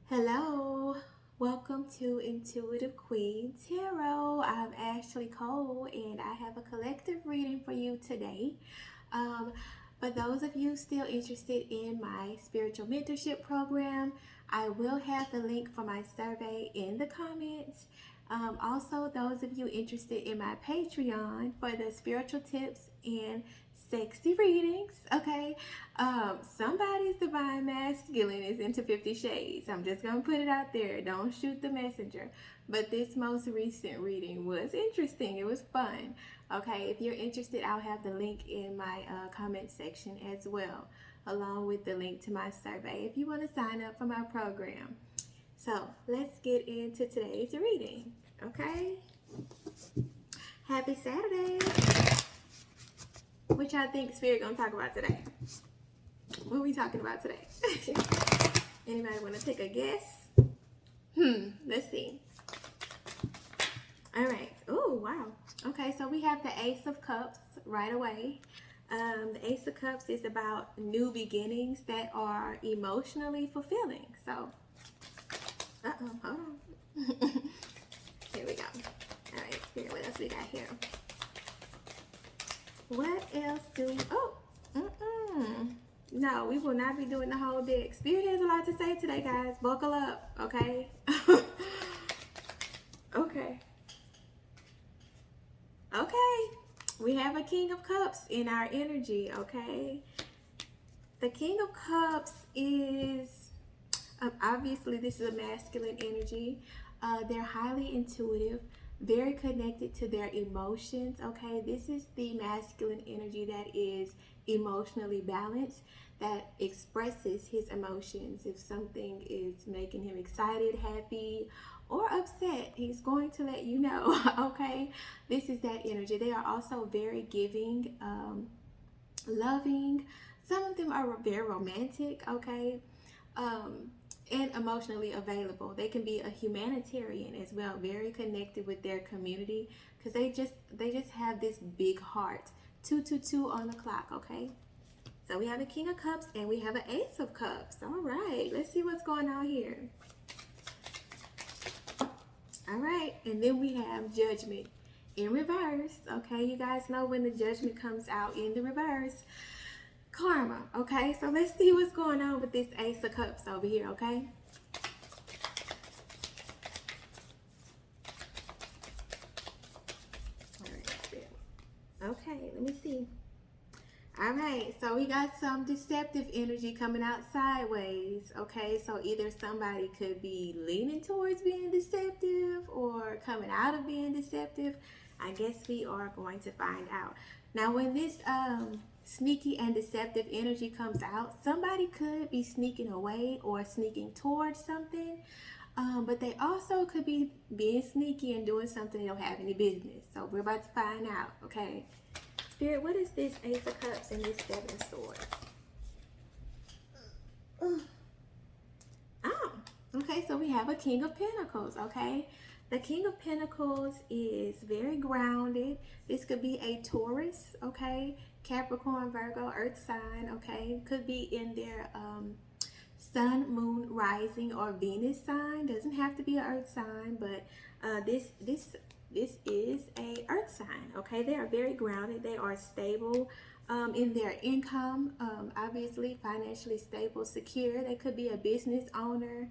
Hello, welcome to Intuitive Queen Tarot. I'm Ashley Cole and I have a collective reading for you today. For those of you still interested in my spiritual mentorship program, I will have the link for my survey in the comments. Also, those of you interested in my Patreon for the spiritual tips and sexy readings, okay? Somebody's divine masculine is into 50 shades. I'm just gonna put it out there. Don't shoot the messenger. But this most recent reading was interesting. It was fun. Okay, if you're interested, I'll have the link in my comment section as well, along with the link to my survey if you want to sign up for my program. So let's get into today's reading. Okay, happy Saturday. What y'all think Spirit gonna talk about today? What are we talking about today? Anybody want to take a guess? Let's see. All right. Oh, wow. Okay, so we have the Ace of Cups right away. The Ace of Cups is about new beginnings that are emotionally fulfilling. So, hold on. Here we go. All right, Spirit, what else we got here? What else do we... Oh, no, we will not be doing the whole deck. Spirit has a lot to say today, guys. Buckle up, okay? Okay. Okay. We have a King of Cups in our energy, okay? The King of Cups is... obviously, this is a masculine energy. They're highly intuitive, very connected to their emotions, okay? This is the masculine energy that is emotionally balanced, that expresses his emotions. If something is making him excited, happy, or upset, he's going to let you know, okay? This is that energy. They are also very giving, loving. Some of them are very romantic, okay? And emotionally available. They can be a humanitarian as well, very connected with their community, because they just have this big heart. 222 on the clock, okay? So we have a King of Cups and we have an Ace of Cups. All right, let's see what's going on here. All right, and then we have Judgment in reverse, okay? You guys know when the Judgment comes out in the reverse, karma, okay? So let's see what's going on with this Ace of Cups over here, okay? All right, okay, let me see. All right, so we got some deceptive energy coming out sideways, okay? So either somebody could be leaning towards being deceptive or coming out of being deceptive. I guess we are going to find out. Now, when this sneaky and deceptive energy comes out, somebody could be sneaking away or sneaking towards something, but they also could be being sneaky and doing something they don't have any business. So we're about to find out, okay? Spirit, what is this Ace of Cups and this Seven of Swords? Oh, okay, so we have a King of Pentacles, okay? The King of Pentacles is very grounded. This could be a Taurus, okay? Capricorn, Virgo, Earth sign, okay? Could be in their Sun, Moon, Rising, or Venus sign. Doesn't have to be an Earth sign, but this is a Earth sign, okay? They are very grounded. They are stable in their income, obviously financially stable, secure. They could be a business owner.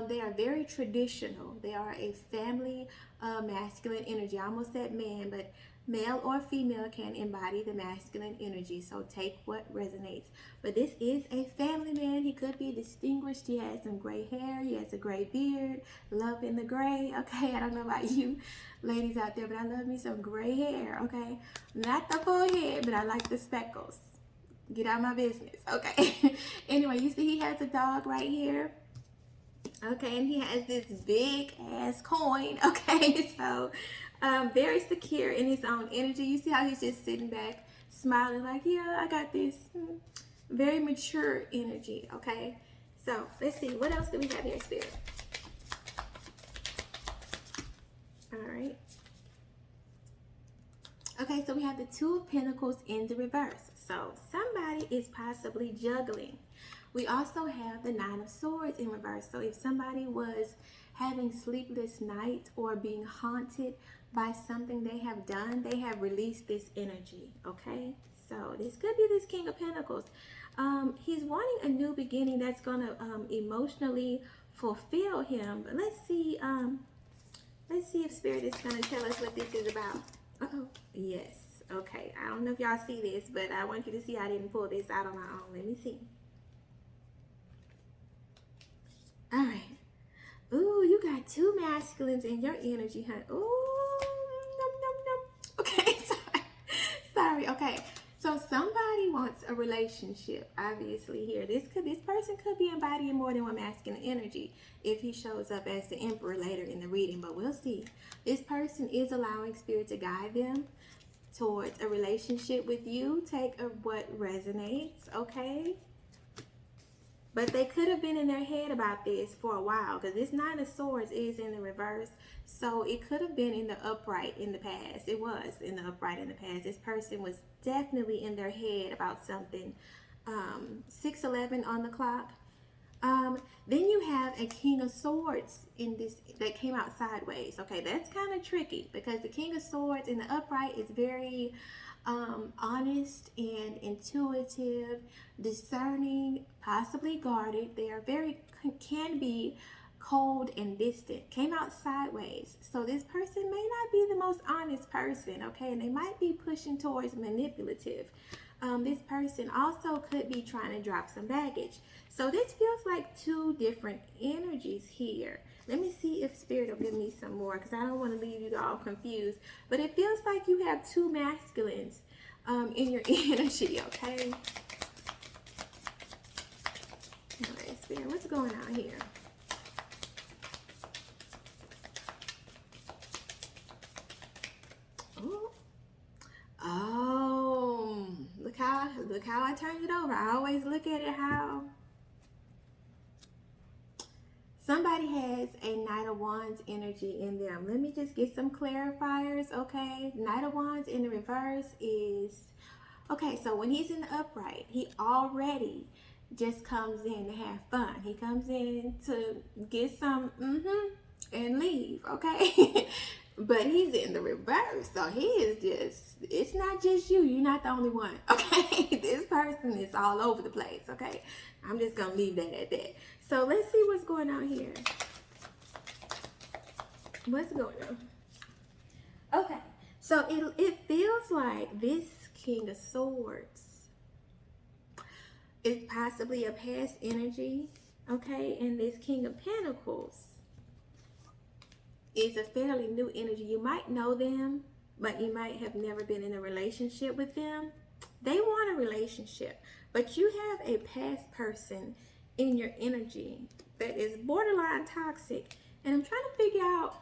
They are very traditional. They are a family masculine energy. I almost said man, but male or female can embody the masculine energy, so take what resonates. But this is a family man. He could be distinguished. He has some gray hair. He has a gray beard. Love in the gray, okay? I don't know about you ladies out there, but I love me some gray hair, okay? Not the full head, but I like the speckles. Get out of my business, okay? Anyway, you see he has a dog right here. Okay, and he has this big ass coin, okay? So very secure in his own energy. You see how he's just sitting back smiling like, yeah, I got this. Very mature energy, okay? So let's see, what else do we have here, Spirit? All right. Okay, so we have the Two of Pentacles in the reverse. So somebody is possibly juggling We also have the Nine of Swords in reverse. So if somebody was having sleepless nights or being haunted by something they have done, they have released this energy, okay? So this could be this King of Pentacles. He's wanting a new beginning that's going to emotionally fulfill him. But let's see if Spirit is going to tell us what this is about. Uh-oh. Yes. Okay. I don't know if y'all see this, but I want you to see I didn't pull this out on my own. Let me see. All right. Ooh, you got two masculines in your energy, huh? Ooh, nom, nom, nom. Okay, sorry. Okay, so somebody wants a relationship, obviously, here. This person could be embodying more than one masculine energy if he shows up as the Emperor later in the reading, but we'll see. This person is allowing Spirit to guide them towards a relationship with you. Take what resonates, okay? But they could have been in their head about this for a while, because this Nine of Swords is in the reverse. So it could have been in the upright in the past. It was in the upright in the past. This person was definitely in their head about something. 6:11 on the clock. Then you have a King of Swords in this that came out sideways. Okay, that's kind of tricky because the King of Swords in the upright is very honest and intuitive, discerning, possibly guarded. They are can be cold and distant. Came out sideways. So this person may not be the most honest person, okay? And they might be pushing towards manipulative. This person also could be trying to drop some baggage. So this feels like two different energies here. Let me see if Spirit will give me some more, because I don't want to leave you all confused. But it feels like you have two masculines in your energy, okay? All right, Spirit, what's going on here? Oh, look how I turned it over. I always look at it how somebody has a Knight of Wands energy in them. Let me just get some clarifiers, okay? Knight of Wands in the reverse is, okay, so when he's in the upright, he already just comes in to have fun. He comes in to get some and leave, okay? But he's in the reverse, so he is just, it's not just you. You're not the only one, okay? This person is all over the place, okay? I'm just going to leave that at that. So let's see what's going on here. What's going on? Okay, so it feels like this King of Swords is possibly a past energy, okay? And this King of Pentacles is a fairly new energy. You might know them, but you might have never been in a relationship with them. They want a relationship, but you have a past person in your energy that is borderline toxic. And I'm trying to figure out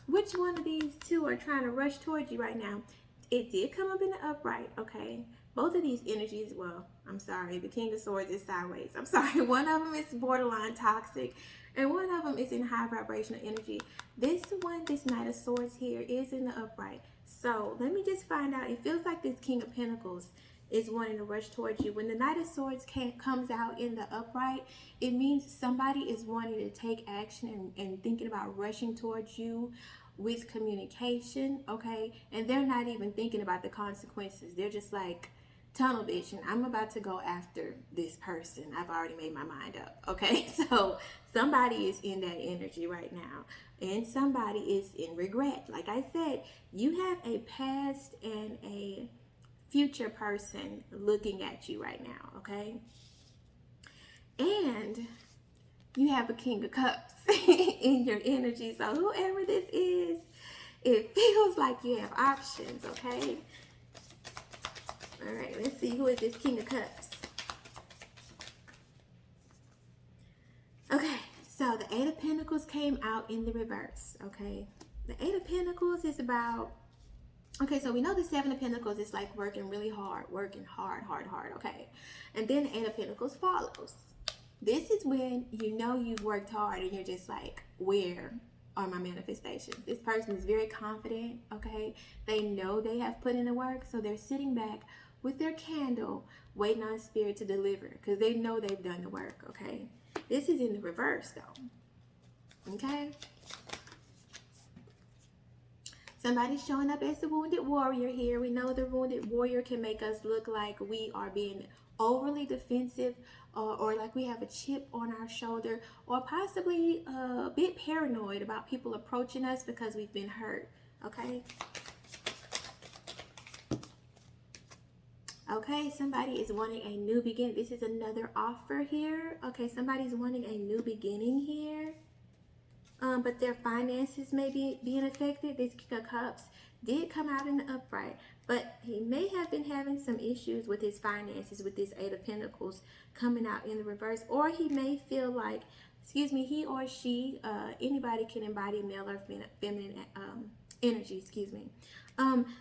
which one of these two are trying to rush towards you right now. It did come up in the upright, okay? Both of these energies, well, I'm sorry, the King of Swords is sideways. I'm sorry, one of them is borderline toxic, and one of them is in high vibrational energy. This one, this Knight of Swords here, is in the upright. So let me just find out. It feels like this King of Pentacles is wanting to rush towards you. When the Knight of Swords comes out in the upright, it means somebody is wanting to take action and thinking about rushing towards you with communication, okay? And they're not even thinking about the consequences. They're just like, tunnel vision. I'm about to go after this person. I've already made my mind up, okay? So somebody is in that energy right now, and somebody is in regret. Like I said, you have a past and a future person looking at you right now, okay? And you have a King of Cups in your energy. So whoever this is, it feels like you have options, okay? All right, let's see, who is this King of Cups? Okay, so the Eight of Pentacles came out in the reverse, okay? The Eight of Pentacles is about, okay, so we know the Seven of Pentacles is like working really hard, okay? And then the Eight of Pentacles follows. This is when you know you've worked hard and you're just like, where are my manifestations? This person is very confident, okay? They know they have put in the work, so they're sitting back with their candle, waiting on spirit to deliver because they know they've done the work, okay? This is in the reverse, though, okay? Somebody's showing up as the wounded warrior here. We know the wounded warrior can make us look like we are being overly defensive, or like we have a chip on our shoulder, or possibly a bit paranoid about people approaching us because we've been hurt, okay? Okay, somebody is wanting a new beginning. This is another offer here. Okay, somebody's wanting a new beginning here. But their finances may be being affected. This King of Cups did come out in the upright, but he may have been having some issues with his finances with this Eight of Pentacles coming out in the reverse, or he may feel like, excuse me, he or she, anybody can embody male or feminine energy, excuse me.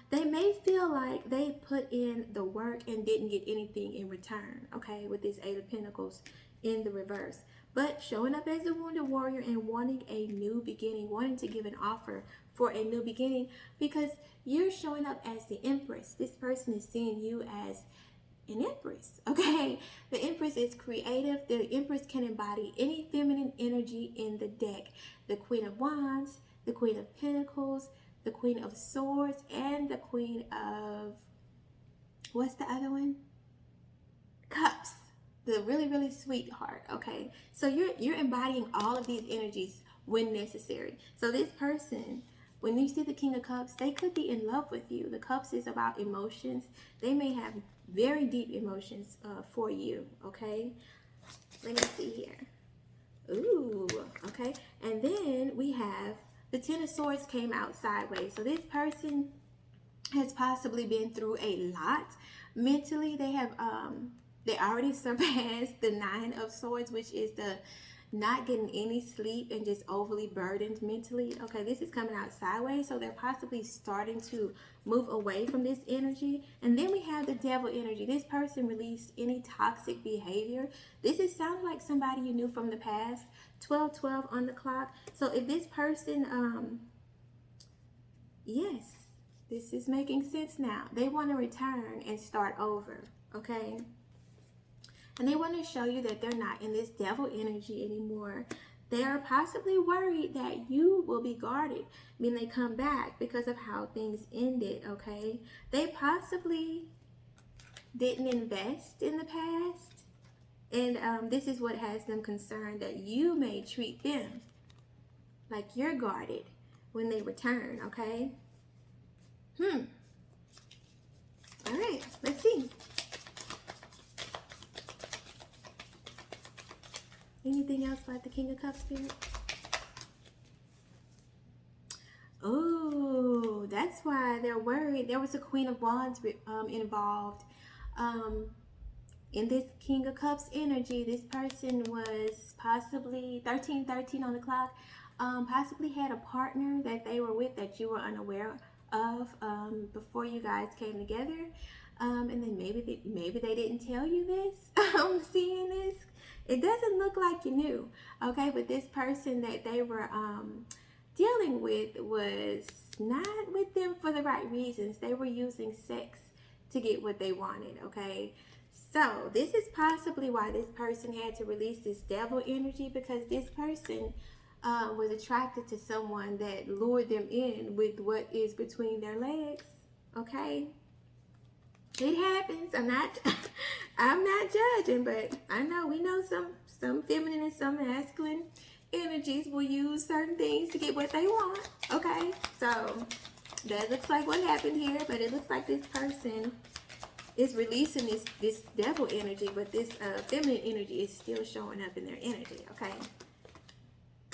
They may feel like they put in the work and didn't get anything in return, okay, with this Eight of Pentacles in the reverse. But showing up as a wounded warrior and wanting a new beginning, wanting to give an offer for a new beginning, because you're showing up as the Empress. This person is seeing you as an Empress, okay? The Empress is creative. The Empress can embody any feminine energy in the deck. The Queen of Wands, the Queen of Pentacles, the Queen of Swords, and the Queen of, what's the other one? Cups. The really, really sweetheart, okay? So you're embodying all of these energies when necessary. So this person, when you see the King of Cups, they could be in love with you. The Cups is about emotions. They may have very deep emotions for you, okay? Let me see here. Ooh, okay. And then we have the Ten of Swords came out sideways. So this person has possibly been through a lot. Mentally, they have they already surpassed the Nine of Swords, which is the not getting any sleep and just overly burdened mentally. Okay, this is coming out sideways, so they're possibly starting to move away from this energy. And then we have the Devil energy. This person released any toxic behavior. This is sounds like somebody you knew from the past. 12:12 on the clock. So if this person, yes, this is making sense now. They want to return and start over, okay? And they want to show you that they're not in this devil energy anymore. They are possibly worried that you will be guarded when they come back because of how things ended, okay? They possibly didn't invest in the past. And this is what has them concerned, that you may treat them like you're guarded when they return, okay? All right, let's see. Anything else about the King of Cups, Spirit? Oh, that's why they're worried. There was a Queen of Wands involved in this King of Cups energy. This person was possibly 13:13 on the clock. Possibly had a partner that they were with that you were unaware of before you guys came together. And then maybe they didn't tell you this. I'm seeing this. It doesn't look like you knew, okay? But this person that they were dealing with was not with them for the right reasons. They were using sex to get what they wanted, okay? So this is possibly why this person had to release this devil energy, because this person was attracted to someone that lured them in with what is between their legs, okay? It happens. I'm not judging, but I know we know some feminine and some masculine energies will use certain things to get what they want. Okay, so that looks like what happened here, but it looks like this person is releasing this devil energy, but this feminine energy is still showing up in their energy. Okay.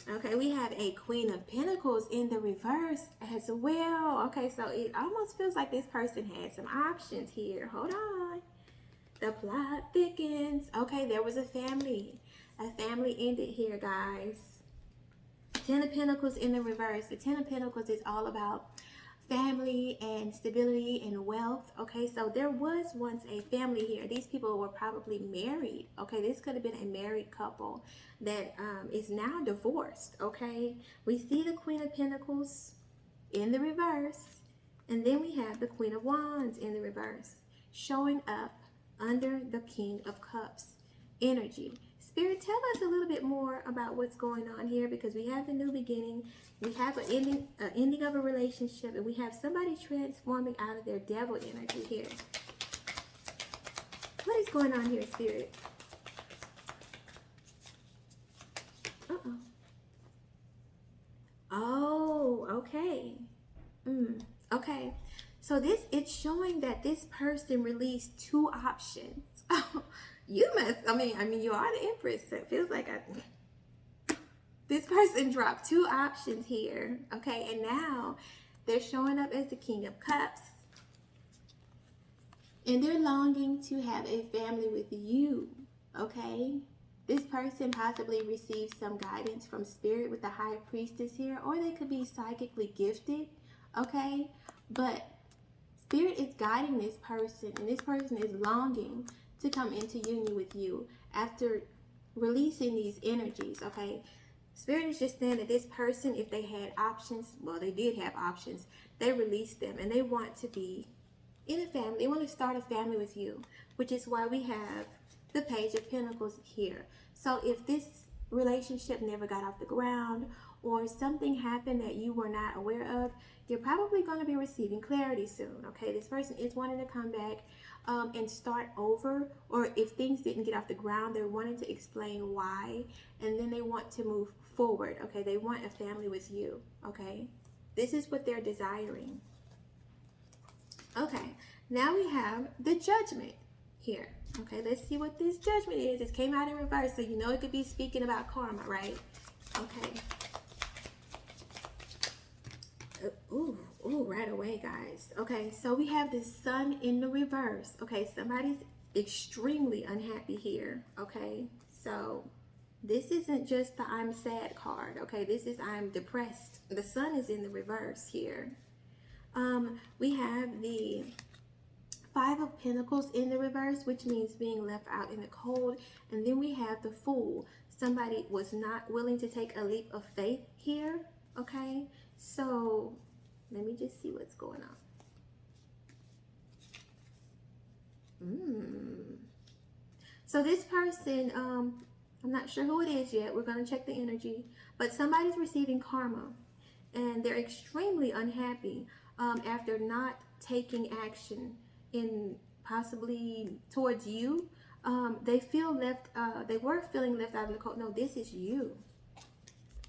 Okay, we have a Queen of Pentacles in the reverse as well. Okay, so it almost feels like this person had some options here. Hold on. The plot thickens. Okay, there was a family. A family ended here, guys. Ten of Pentacles in the reverse. The Ten of Pentacles is all about family and stability and wealth. Okay, so there was once a family here. These people were probably married. Okay, this could have been a married couple that is now divorced. Okay, we see the Queen of Pentacles in the reverse, and then we have the Queen of Wands in the reverse, showing up under the King of Cups energy. Spirit, tell us a little bit more about what's going on here, because we have the new beginning, we have an ending of a relationship, and we have somebody transforming out of their devil energy here. What is going on here, Spirit? Uh-oh. Oh, okay. Okay. So it's showing that this person released two options. You must, I mean, you are the Empress, so it feels like this person dropped two options here, okay? And now they're showing up as the King of Cups. And they're longing to have a family with you, okay? This person possibly received some guidance from Spirit with the High Priestess here, or they could be psychically gifted, okay? But Spirit is guiding this person, and this person is longing to come into union with you after releasing these energies, okay? Spirit is just saying that this person, if they had options, well, they did have options, they released them, and they want to be in a family. They want to start a family with you, which is why we have the Page of Pentacles here. So if this relationship never got off the ground, or something happened that you were not aware of, you're probably going to be receiving clarity soon, okay? This person is wanting to come back and start over, or if things didn't get off the ground, they're wanting to explain why, and then they want to move forward, okay? They want a family with you, okay? This is what they're desiring. Okay, now we have the Judgment here. Okay, let's see what this Judgment is. It came out in reverse, so you know it could be speaking about karma, right? Okay. Ooh, right away, guys. Okay, so we have the Sun in the reverse. Okay, somebody's extremely unhappy here. Okay, so this isn't just the I'm sad card. Okay, this is I'm depressed. The Sun is in the reverse here. We have the Five of Pentacles in the reverse, which means being left out in the cold. And then we have the Fool. Somebody was not willing to take a leap of faith here. Okay, so let me just see what's going on. So this person, I'm not sure who it is yet. We're going to check the energy. But somebody's receiving karma. And they're extremely unhappy after not taking action in possibly towards you. They feel left, they were feeling left out in the cold. No, this is you.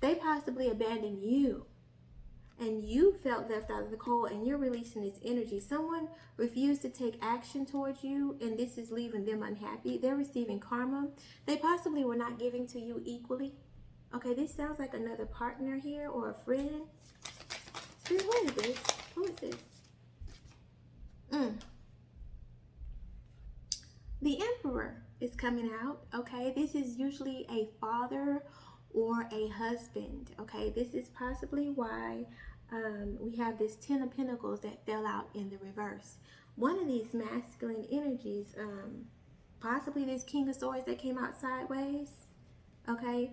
They possibly abandoned you. And you felt left out of the cold, and you're releasing this energy. Someone refused to take action towards you, and this is leaving them unhappy. They're receiving karma. They possibly were not giving to you equally. Okay, this sounds like another partner here or a friend. Spirit, what is this? Who is this? The Emperor is coming out, okay? This is usually a father or a husband, okay? This is possibly why we have this Ten of Pentacles that fell out in the reverse. One of these masculine energies, possibly this King of Swords that came out sideways, okay,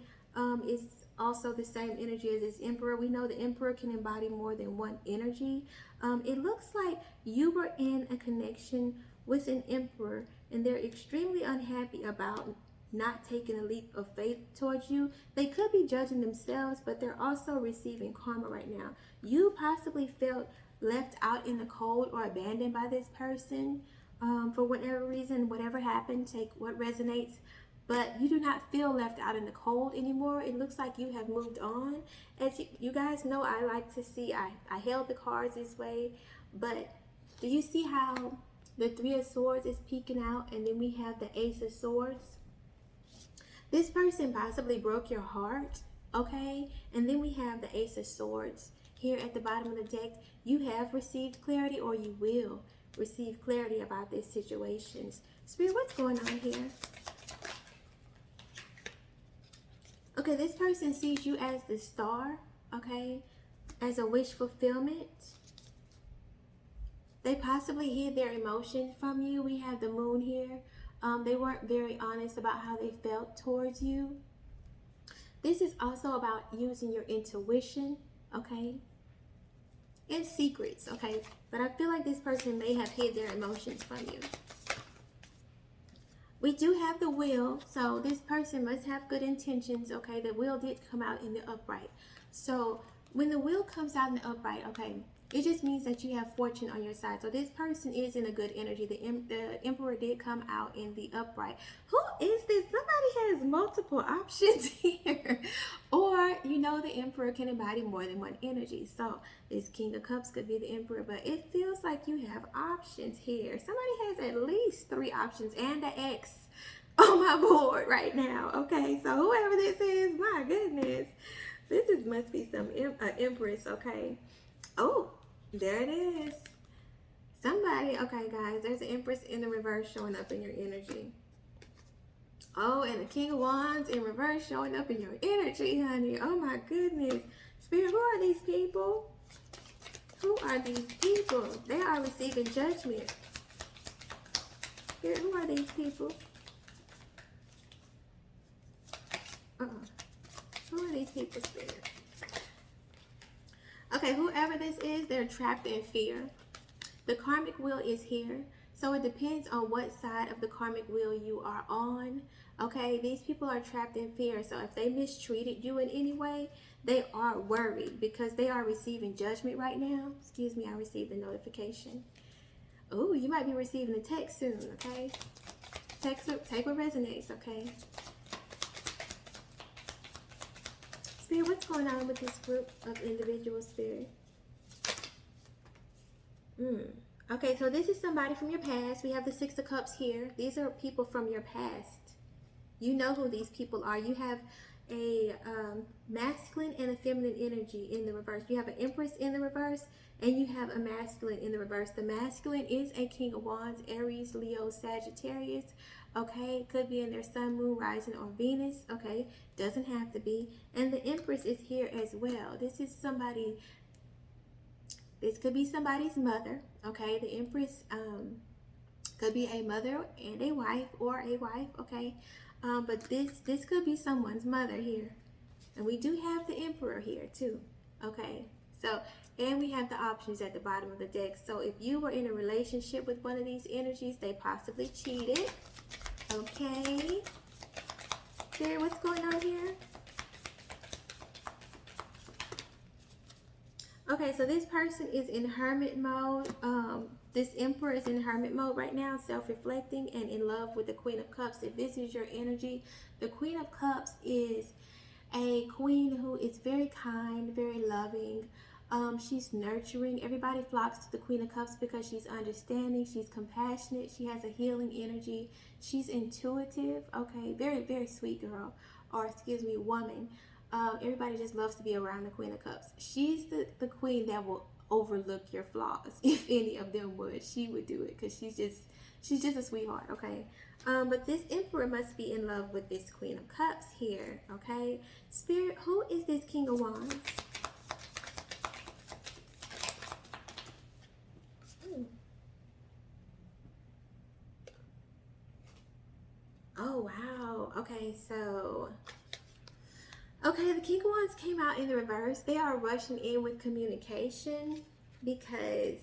is also the same energy as this Emperor. We know the Emperor can embody more than one energy. It looks like you were in a connection with an Emperor, and they're extremely unhappy about not taking a leap of faith towards you. They could be judging themselves, but they're also receiving karma right now. You possibly felt left out in the cold or abandoned by this person for whatever reason. Whatever happened, take what resonates. But you do not feel left out in the cold anymore. It looks like you have moved on. As you guys know, I like to see, I held the cards this way, but do you see how the Three of Swords is peeking out, and then we have the Ace of Swords? This person possibly broke your heart, okay? And then we have the Ace of Swords here at the bottom of the deck. You have received clarity, or you will receive clarity about these situations. Spirit, what's going on here? Okay, this person sees you as the star, okay? As a wish fulfillment. They possibly hid their emotions from you. We have the Moon here. They weren't very honest about how they felt towards you. This is also about using your intuition, okay? And secrets, okay? But I feel like this person may have hid their emotions from you. We do have the wheel, so this person must have good intentions, okay? The wheel did come out in the upright. So when the wheel comes out in the upright, okay, it just means that you have fortune on your side. So this person is in a good energy. The Emperor did come out in the upright. Who is this? Somebody has multiple options here. Or, you know, the Emperor can embody more than one energy. So this King of Cups could be the Emperor, but it feels like you have options here. Somebody has at least 3 options and an X on my board right now. Okay, so whoever this is, my goodness. Must be some Empress, okay? Oh, there it is. Somebody, okay, guys, there's an Empress in the reverse showing up in your energy. Oh, and the King of Wands in reverse showing up in your energy, honey. Oh, my goodness. Spirit, who are these people? Who are these people? They are receiving judgment. Spirit, who are these people? Who are these people, Spirit? Okay, whoever this is, they're trapped in fear. The karmic wheel is here. So it depends on what side of the karmic wheel you are on. Okay, these people are trapped in fear. So if they mistreated you in any way, they are worried because they are receiving judgment right now. Excuse me, I received a notification. Oh, you might be receiving a text soon, okay? Take what resonates, okay? Spirit, what's going on with this group of individuals, Spirit? Okay, so this is somebody from your past. We have the 6 of Cups here. These are people from your past. You know who these people are. You have a masculine and a feminine energy in the reverse. You have an Empress in the reverse, and you have a masculine in the reverse. The masculine is a King of Wands, Aries, Leo, Sagittarius. Okay, could be in their sun, moon, rising, or Venus. Okay, doesn't have to be. And the Empress is here as well. This is somebody. This could be somebody's mother. Okay, the Empress could be a mother and a wife, or a wife. Okay, but this could be someone's mother here, and we do have the Emperor here too. Okay, so. And we have the options at the bottom of the deck. So if you were in a relationship with one of these energies, they possibly cheated. Okay. Spirit, what's going on here? Okay, so this person is in hermit mode. This Emperor is in hermit mode right now, self-reflecting and in love with the Queen of Cups. If this is your energy, the Queen of Cups is a queen who is very kind, very loving. She's nurturing. Everybody flocks to the Queen of Cups because she's understanding, she's compassionate, she has a healing energy, she's intuitive. Okay, very, very sweet girl, or excuse me, woman. Everybody just loves to be around the Queen of Cups. She's the queen that will overlook your flaws. If any of them would, she would do it because she's just a sweetheart. Okay, but this Emperor must be in love with this Queen of Cups here. Okay, Spirit, who is this King of Wands? Oh, wow. Okay, so... Okay, the King of Wands came out in the reverse. They are rushing in with communication because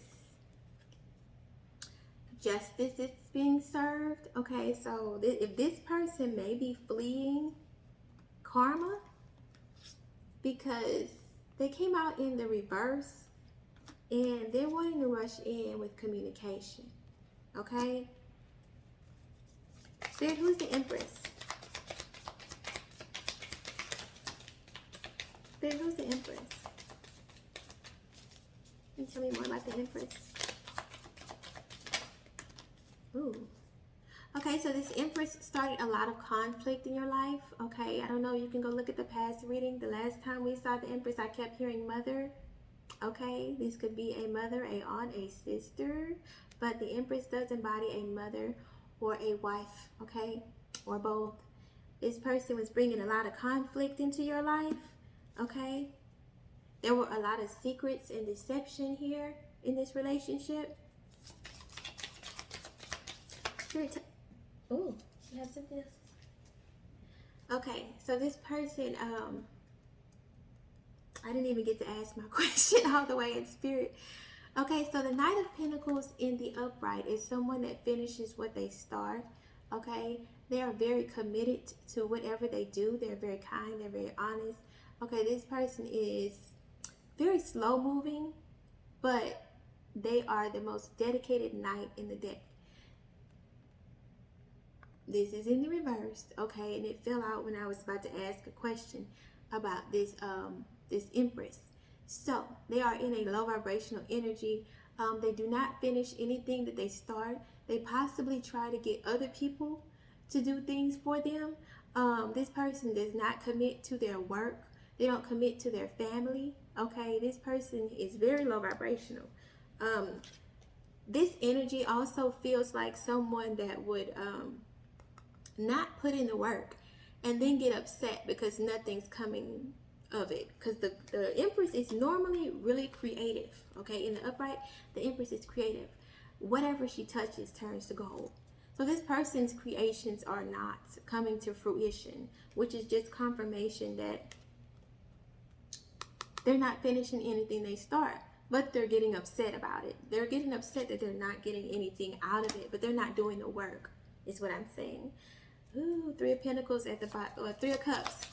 justice is being served. Okay, so if this person may be fleeing karma because they came out in the reverse and they're wanting to rush in with communication. Okay? Spirit, who's the Empress? Spirit, who's the Empress? Can you tell me more about the Empress? Ooh. Okay, so this Empress started a lot of conflict in your life. Okay, I don't know. You can go look at the past reading. The last time we saw the Empress, I kept hearing mother. Okay, this could be a mother, a aunt, a sister. But the Empress does embody a mother or a wife, okay, or both. This person was bringing a lot of conflict into your life, okay? There were a lot of secrets and deception here in this relationship. Oh, you have something else? Okay, so this person, I didn't even get to ask my question all the way in spirit. Okay, so the Knight of Pentacles in the upright is someone that finishes what they start. okay? They are very committed to whatever they do. They're very kind. They're very honest. Okay, this person is very slow moving, but they are the most dedicated knight in the deck. This is in the reverse, okay, and it fell out when I was about to ask a question about this this Empress. So they are in a low vibrational energy. They do not finish anything that they start. They possibly try to get other people to do things for them. This person does not commit to their work. They don't commit to their family. Okay, this person is very low vibrational. This energy also feels like someone that would not put in the work and then get upset because nothing's coming of it, because the Empress is normally really creative. Okay, in the upright, the Empress is creative. Whatever she touches turns to gold. So this person's creations are not coming to fruition, which is just confirmation that they're not finishing anything they start, but they're getting upset about it. They're getting upset that they're not getting anything out of it, but they're not doing the work, is what I'm saying. Ooh, Three of Pentacles at the bottom, or Three of Cups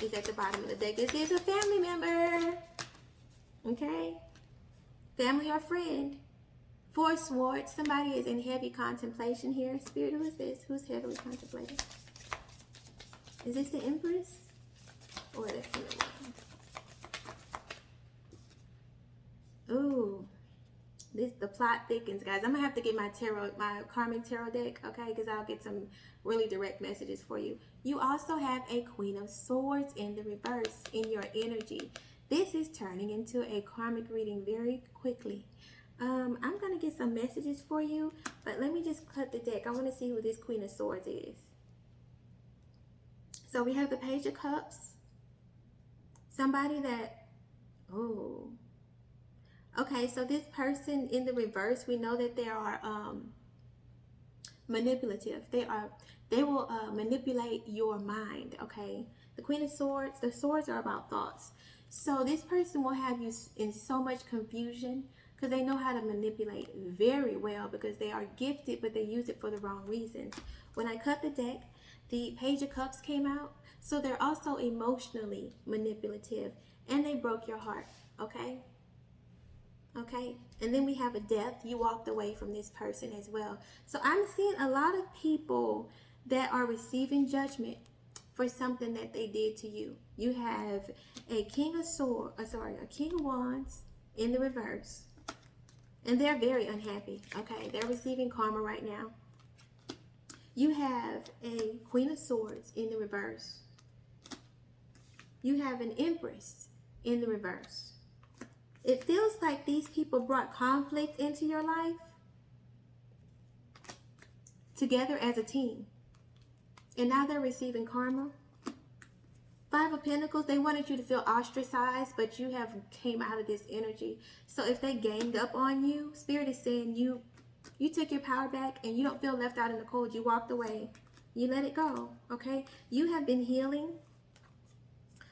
is at the bottom of the deck. This is a family member, okay? Family or friend. Four of Swords. Somebody is in heavy contemplation here. Spirit, who is this? Who's heavily contemplating? Is this the Empress? Or the King of Wands? Ooh. The plot thickens, guys. I'm going to have to get my Karmic tarot deck, okay? Because I'll get some really direct messages for you. You also have a Queen of Swords in the reverse in your energy. This is turning into a Karmic reading very quickly. I'm going to get some messages for you, but let me just cut the deck. I want to see who this Queen of Swords is. So we have the Page of Cups. Somebody that, oh, okay, so this person in the reverse, we know that they are manipulative. They will manipulate your mind, okay? The Queen of Swords, the swords are about thoughts. So this person will have you in so much confusion because they know how to manipulate very well, because they are gifted, but they use it for the wrong reasons. When I cut the deck, the Page of Cups came out. So they're also emotionally manipulative, and they broke your heart, okay? Okay, and then we have a death. You walked away from this person as well. So I'm seeing a lot of people that are receiving judgment for something that they did to you. You have a King of a King of Wands in the reverse, and they're very unhappy. Okay, they're receiving karma right now. You have a Queen of Swords in the reverse. You have an Empress in the reverse. It feels like these people brought conflict into your life together as a team. And now they're receiving karma. Five of Pentacles, they wanted you to feel ostracized, but you have came out of this energy. So if they ganged up on you, Spirit is saying you took your power back and you don't feel left out in the cold. You walked away. You let it go, okay? You have been healing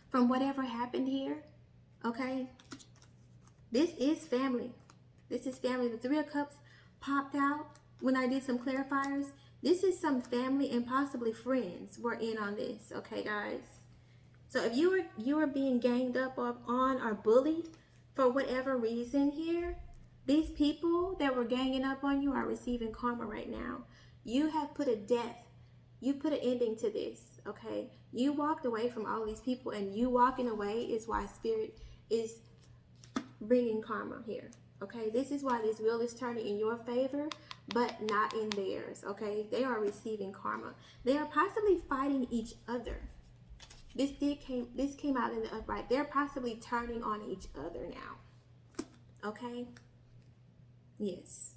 from whatever happened here, okay? This is family. This is family. The Three of Cups popped out when I did some clarifiers. This is some family and possibly friends were in on this, okay, guys? So if you are being ganged up on or bullied for whatever reason here, these people that were ganging up on you are receiving karma right now. You have put a death. You put an ending to this, okay? You walked away from all these people, and you walking away is why Spirit is bringing karma here, okay? This is why this wheel is turning in your favor, but not in theirs, okay? They are receiving karma. They are possibly fighting each other. This came out in the upright. They're possibly turning on each other now, okay? Yes.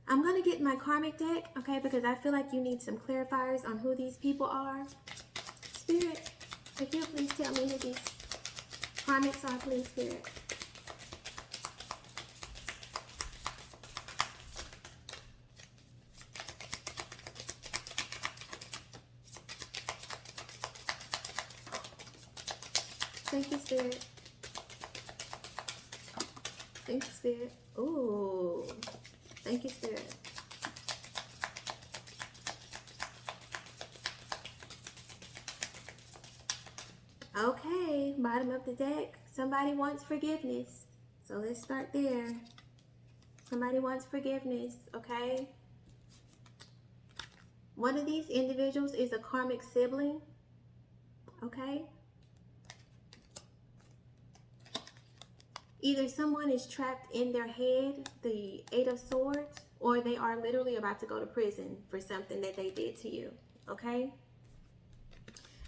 I'm going to get my Karmic deck, okay, because I feel like you need some clarifiers on who these people are. Spirit, if you please tell me who these Karmics are, please, Spirit. Thank you, Spirit. Thank you, Spirit. Ooh. Thank you, Spirit. Okay, bottom of the deck. Somebody wants forgiveness. So let's start there. Somebody wants forgiveness, okay? One of these individuals is a karmic sibling, okay? Either someone is trapped in their head, the Eight of Swords, or they are literally about to go to prison for something that they did to you, okay?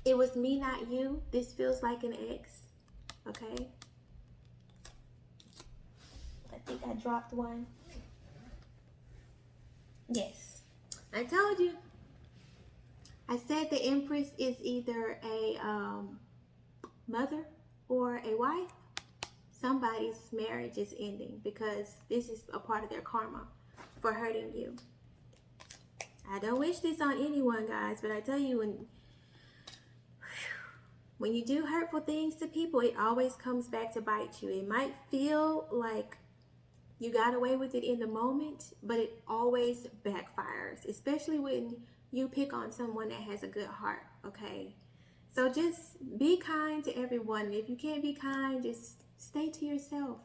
It was me, not you. This feels like an ex, okay? I think I dropped one. Yes, I told you. I said the Empress is either a mother or a wife. Somebody's marriage is ending because this is a part of their karma for hurting you. I don't wish this on anyone, guys, but I tell you, when you do hurtful things to people, it always comes back to bite you. It might feel like you got away with it in the moment, but it always backfires, especially when you pick on someone that has a good heart, okay? So just be kind to everyone. If you can't be kind, just stay to yourself.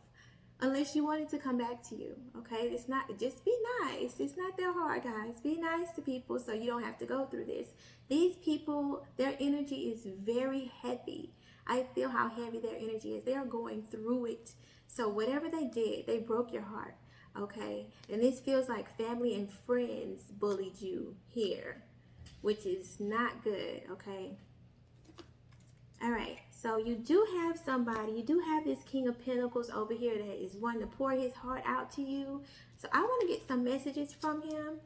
Unless you want it to come back to you, okay? It's not, just be nice. It's not that hard, guys. Be nice to people so you don't have to go through this. These people, their energy is very heavy. I feel how heavy their energy is. They are going through it. So whatever they did, they broke your heart, okay? And this feels like family and friends bullied you here, which is not good, okay? All right, so you do have somebody, you do have this King of Pentacles over here that is wanting to pour his heart out to you. So I want to get some messages from him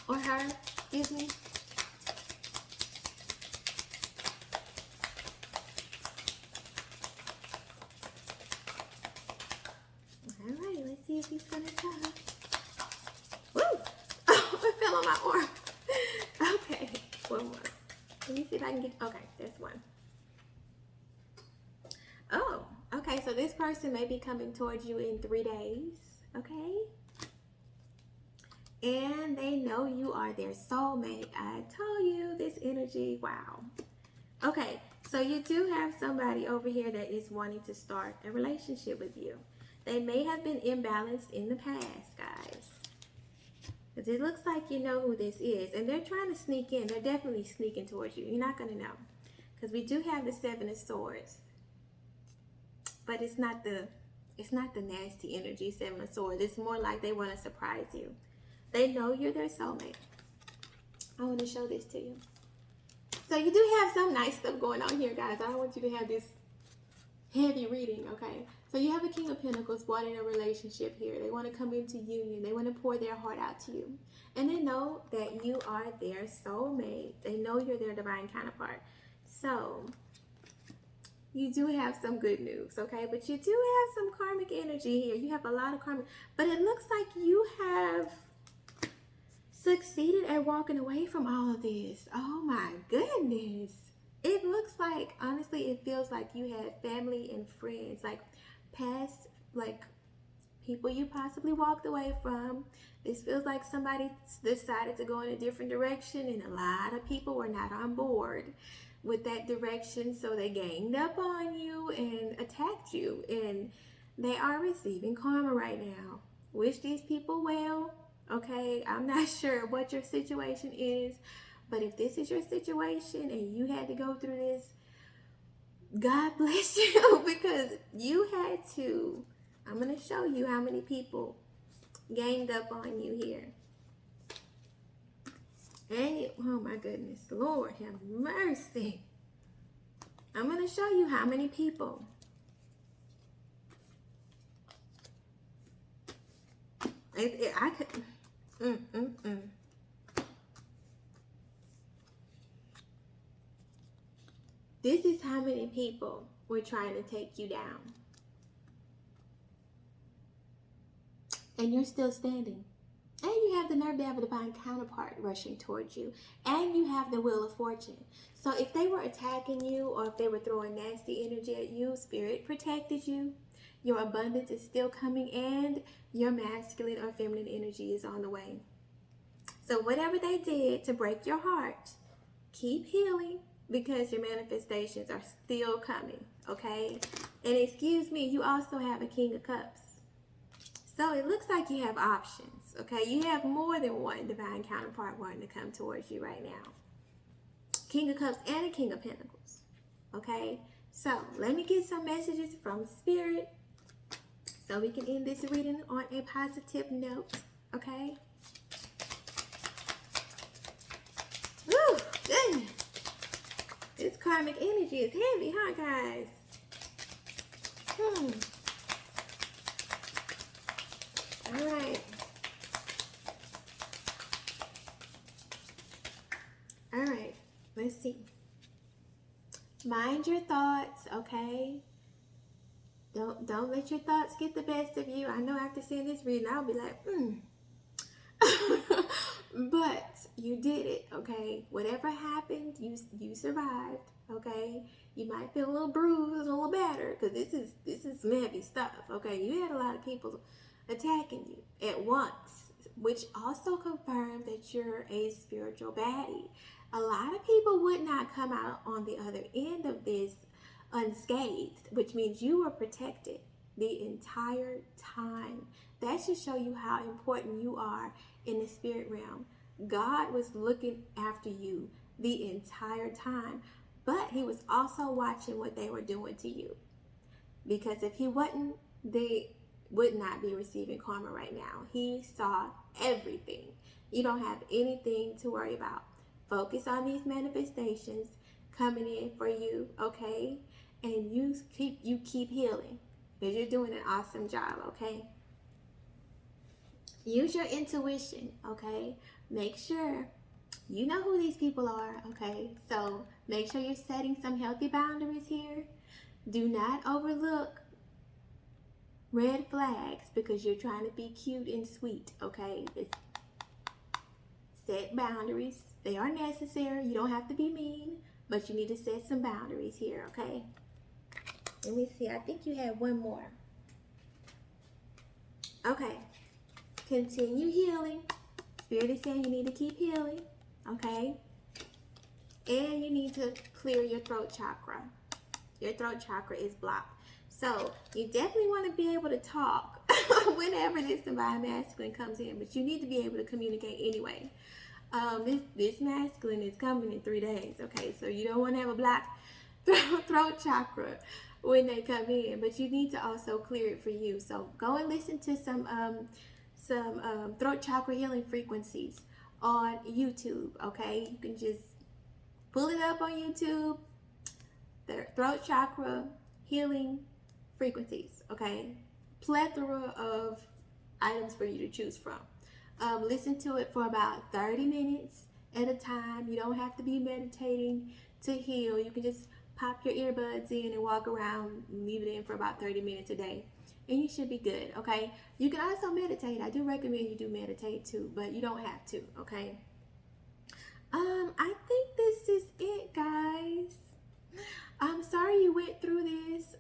or her, excuse me. All right, let's see if he's going to come. Woo! Oh, it fell on my arm. Okay, one more. Let me see if I can get, okay, there's one. Oh, okay, so this person may be coming towards you in 3 days, okay? And they know you are their soulmate. I told you this energy, wow. Okay, so you do have somebody over here that is wanting to start a relationship with you. They may have been imbalanced in the past, guys. Because it looks like you know who this is. And they're trying to sneak in. They're definitely sneaking towards you. You're not going to know. Because we do have the Seven of Swords. But it's not the nasty energy, Seven of Swords. It's more like they want to surprise you. They know you're their soulmate. I want to show this to you. So you do have some nice stuff going on here, guys. I don't want you to have this heavy reading, okay? So you have a King of Pentacles wanting a relationship here. They want to come into union. They want to pour their heart out to you. And they know that you are their soulmate. They know you're their divine counterpart. So you do have some good news, okay? But you do have some karmic energy here. You have a lot of karmic. But it looks like you have succeeded at walking away from all of this. Oh my goodness. It looks like, honestly, it feels like you had family and friends, like past, like people you possibly walked away from. This feels like somebody decided to go in a different direction, and a lot of people were not on board with that direction, so they ganged up on you and attacked you, and they are receiving karma right now. Wish these people well, okay? I'm not sure what your situation is, but if this is your situation and you had to go through this, God bless you, because you had to. I'm going to show you how many people ganged up on you here. And oh my goodness, Lord have mercy. I'm going to show you how many people. I could. This is how many people were trying to take you down. And you're still standing. And you have the nerve to have a divine counterpart rushing towards you. And you have the Wheel of Fortune. So if they were attacking you, or if they were throwing nasty energy at you, Spirit protected you. Your abundance is still coming, and your masculine or feminine energy is on the way. So whatever they did to break your heart, keep healing, because your manifestations are still coming, okay? And excuse me, you also have a King of Cups. So it looks like you have options, okay? You have more than one divine counterpart wanting to come towards you right now. King of Cups and a King of Pentacles, okay? So let me get some messages from Spirit so we can end this reading on a positive note, okay? Woo, goodness. This karmic energy is heavy, huh, guys? All right. All right. Let's see. Mind your thoughts, okay? Don't let your thoughts get the best of you. I know after seeing this reading, I'll be like, But you did it, okay? Whatever happened, you survived, okay? You might feel a little bruised, a little battered, because this is some heavy stuff, okay? You had a lot of people attacking you at once, which also confirms that you're a spiritual baddie. A lot of people would not come out on the other end of this unscathed, which means you were protected the entire time. That should show you how important you are in the spirit realm. God was looking after you the entire time, but he was also watching what they were doing to you. Because if he wasn't, they would not be receiving karma right now. He saw everything. You don't have anything to worry about. Focus on these manifestations coming in for you, okay? And you keep healing, because you're doing an awesome job, okay? Use your intuition, okay? Make sure you know who these people are, okay? So make sure you're setting some healthy boundaries here. Do not overlook red flags because you're trying to be cute and sweet, okay? Set boundaries. They are necessary. You don't have to be mean, but you need to set some boundaries here, okay? Let me see. I think you had one more. Okay. Continue healing. Spirit is saying you need to keep healing, okay? And you need to clear your throat chakra. Your throat chakra is blocked. So you definitely want to be able to talk whenever this divine masculine comes in, but you need to be able to communicate anyway. This masculine is coming in 3 days, okay? So you don't want to have a black throat chakra when they come in, but you need to also clear it for you. So go and listen to some throat chakra healing frequencies on YouTube, okay? You can just pull it up on YouTube, the throat chakra healing frequencies, okay? Plethora of items for you to choose from. Listen to it for about 30 minutes at a time. You don't have to be meditating to heal. You can just pop your earbuds in and walk around and leave it in for about 30 minutes a day, and you should be good, okay? You can also meditate. I do recommend you do meditate too, but you don't have to, okay? I think this is it, guys. I'm sorry you went through this,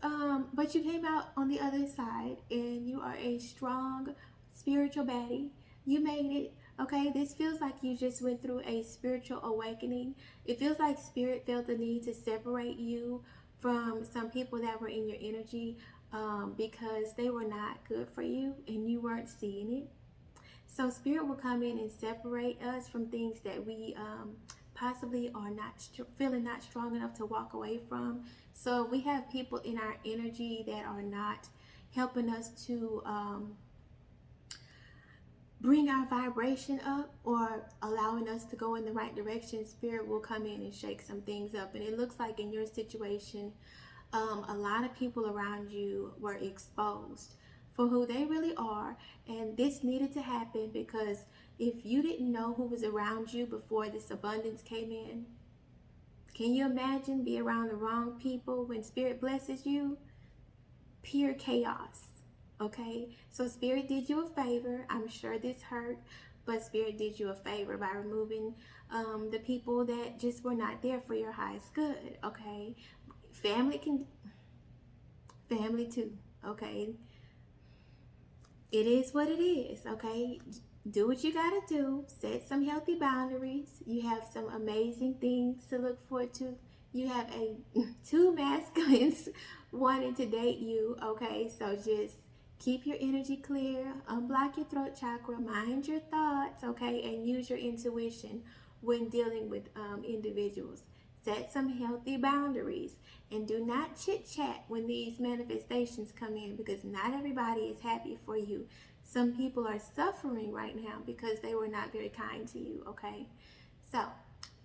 but you came out on the other side, and you are a strong spiritual baddie. You made it, okay? This feels like you just went through a spiritual awakening. It feels like Spirit felt the need to separate you from some people that were in your energy because they were not good for you and you weren't seeing it. So Spirit will come in and separate us from things that we possibly are not feeling not strong enough to walk away from. So we have people in our energy that are not helping us to bring our vibration up or allowing us to go in the right direction. Spirit will come in and shake some things up. And it looks like in your situation, a lot of people around you were exposed for who they really are, and this needed to happen because if you didn't know who was around you before this abundance came in, can you imagine be around the wrong people when Spirit blesses you? Pure chaos. Okay, so Spirit did you a favor. I'm sure this hurt, but Spirit did you a favor by removing the people that just were not there for your highest good. Okay, family too. Okay, it is what it is. Okay, do what you gotta do. Set some healthy boundaries. You have some amazing things to look forward to You have two masculines wanting to date you, okay? So just keep your energy clear, unblock your throat chakra, mind your thoughts, okay? And use your intuition when dealing with individuals. Set some healthy boundaries and do not chit chat when these manifestations come in, because not everybody is happy for you. Some people are suffering right now because they were not very kind to you, okay? So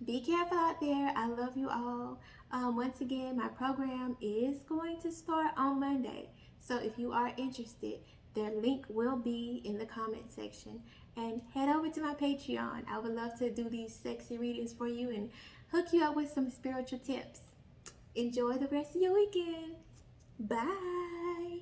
be careful out there. I love you all. Once again, my program is going to start on Monday. So if you are interested, their link will be in the comment section. And head over to my Patreon. I would love to do these sexy readings for you and hook you up with some spiritual tips. Enjoy the rest of your weekend. Bye.